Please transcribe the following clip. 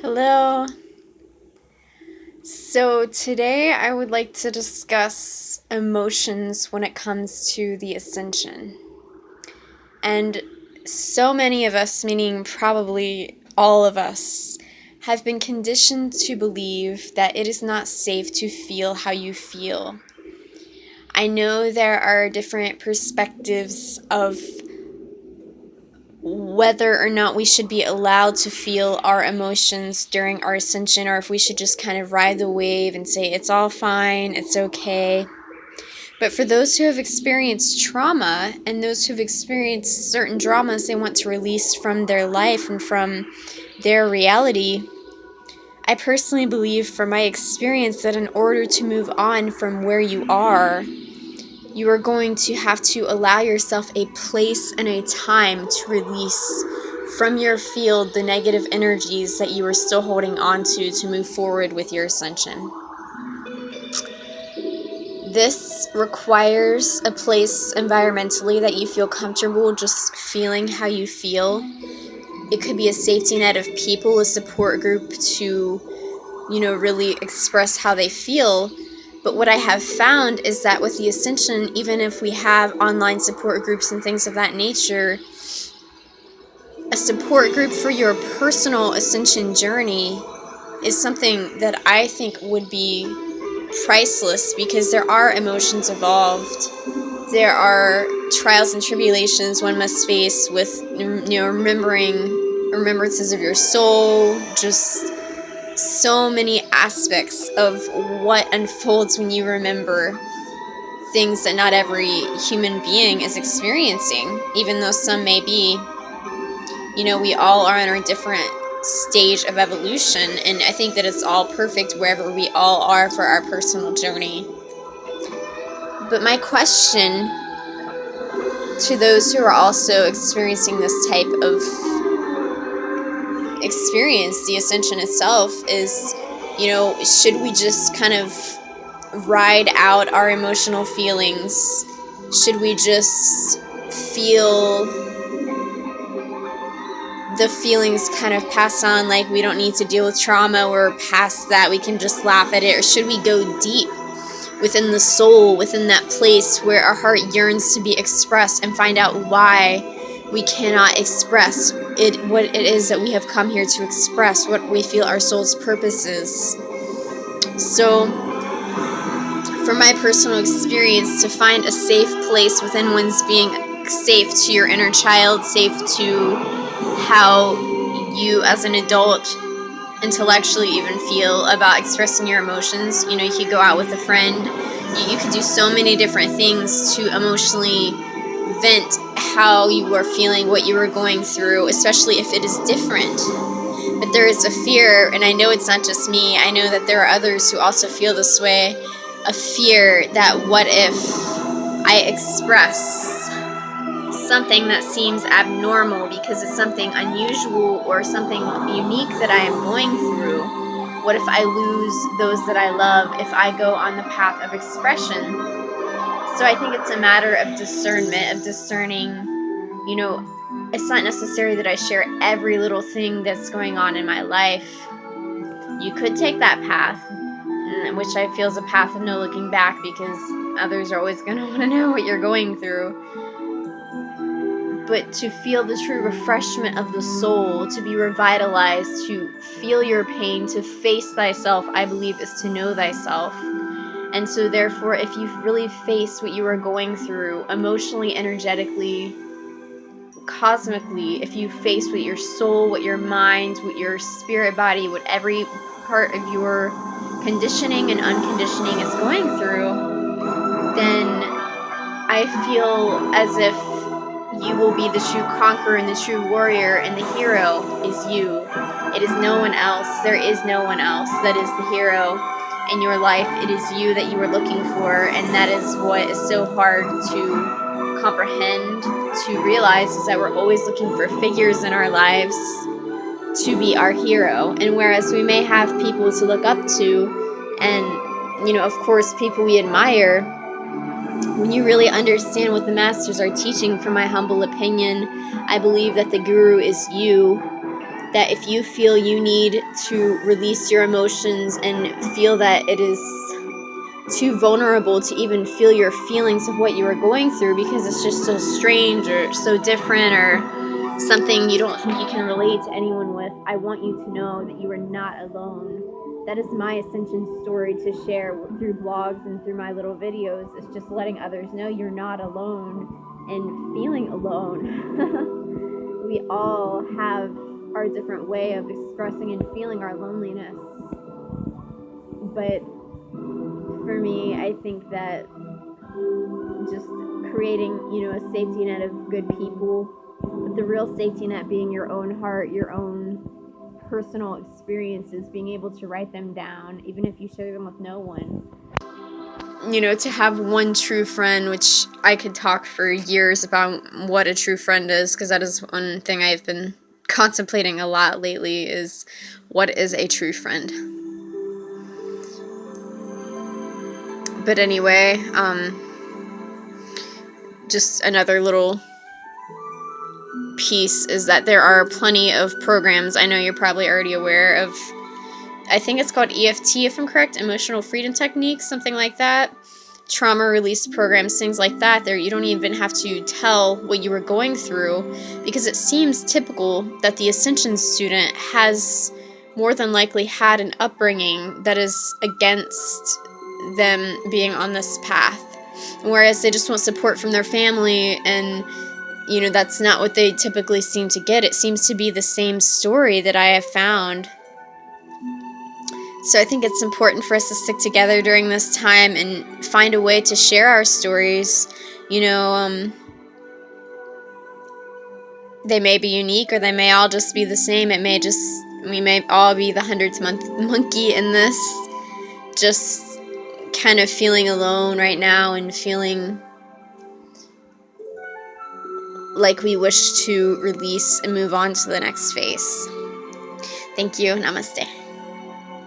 Hello. So today I would like to discuss emotions when it comes to the Ascension. And so many of us, meaning probably all of us, have been conditioned to believe that it is not safe to feel how you feel. I know there are different perspectives of whether or not we should be allowed to feel our emotions during our ascension, or if we should just kind of ride the wave and say it's all fine, it's okay. But for those who have experienced trauma and those who've experienced certain dramas they want to release from their life and from their reality, I personally believe from my experience that in order to move on from where you are, you are going to have to allow yourself a place and a time to release from your field the negative energies that you are still holding on to move forward with your ascension. This requires a place environmentally that you feel comfortable just feeling how you feel. It could be a safety net of people, a support group to, really express how they feel. But what I have found is that with the Ascension, even if we have online support groups and things of that nature, a support group for your personal Ascension journey is something that I think would be priceless, because there are emotions involved. There are trials and tribulations one must face with, remembering remembrances of your soul, just so many aspects of what unfolds when you remember things that not every human being is experiencing, even though some may be. We all are in a different stage of evolution, and I think that it's all perfect wherever we all are for our personal journey. But my question to those who are also experiencing this type of experience, the Ascension itself, is, should we just kind of ride out our emotional feelings? Should we just feel the feelings kind of pass on, like we don't need to deal with trauma, we're past that, we can just laugh at it? Or should we go deep within the soul, within that place where our heart yearns to be expressed, and find out why we cannot express it, what it is that we have come here to express, what we feel our soul's purpose is? So from my personal experience, to find a safe place within one's being, safe to your inner child, safe to how you as an adult intellectually even feel about expressing your emotions. You could go out with a friend, you could do so many different things to emotionally vent how you are feeling, what you are going through, especially if it is different. But there is a fear, and I know it's not just me, I know that there are others who also feel this way, a fear that what if I express something that seems abnormal because it's something unusual or something unique that I am going through? What if I lose those that I love if I go on the path of expression? So I think it's a matter of discernment, of discerning, it's not necessary that I share every little thing that's going on in my life. You could take that path, which I feel is a path of no looking back, because others are always going to want to know what you're going through. But to feel the true refreshment of the soul, to be revitalized, to feel your pain, to face thyself, I believe, is to know thyself. And so therefore, if you really face what you are going through emotionally, energetically, cosmically, if you face what your soul, what your mind, what your spirit body, what every part of your conditioning and unconditioning is going through, then I feel as if you will be the true conqueror and the true warrior, and the hero is you. It is no one else. There is no one else that is the hero in your life. It is you that you are looking for, and that is what is so hard to comprehend, to realize, is that we're always looking for figures in our lives to be our hero. And whereas we may have people to look up to, and of course people we admire, when you really understand what the masters are teaching, from my humble opinion, I believe that the guru is you. that if you feel you need to release your emotions and feel that it is too vulnerable to even feel your feelings of what you are going through because it's just so strange or so different or something you don't think you can relate to anyone with, I want you to know that you are not alone. That is my Ascension story to share through blogs and through my little videos. It's just letting others know you're not alone and feeling alone. We all have our different way of expressing and feeling our loneliness. But for me, I think that just creating, a safety net of good people, but the real safety net being your own heart, your own personal experiences, being able to write them down, even if you share them with no one. To have one true friend, which I could talk for years about what a true friend is, because that is one thing I've been contemplating a lot lately, is what is a true friend. But anyway, just another little piece is that there are plenty of programs. I know you're probably already aware of, I think it's called EFT, if I'm correct, Emotional Freedom Techniques, something like that. Trauma release programs, things like that. There, you don't even have to tell what you were going through, because it seems typical that the Ascension student has more than likely had an upbringing that is against them being on this path, whereas they just want support from their family, and that's not what they typically seem to get. It seems to be the same story that I have found. So I think it's important for us to stick together during this time and find a way to share our stories. They may be unique, or they may all just be the same. We may all be the 100th monkey in this, just kind of feeling alone right now and feeling like we wish to release and move on to the next phase. Thank you. Namaste.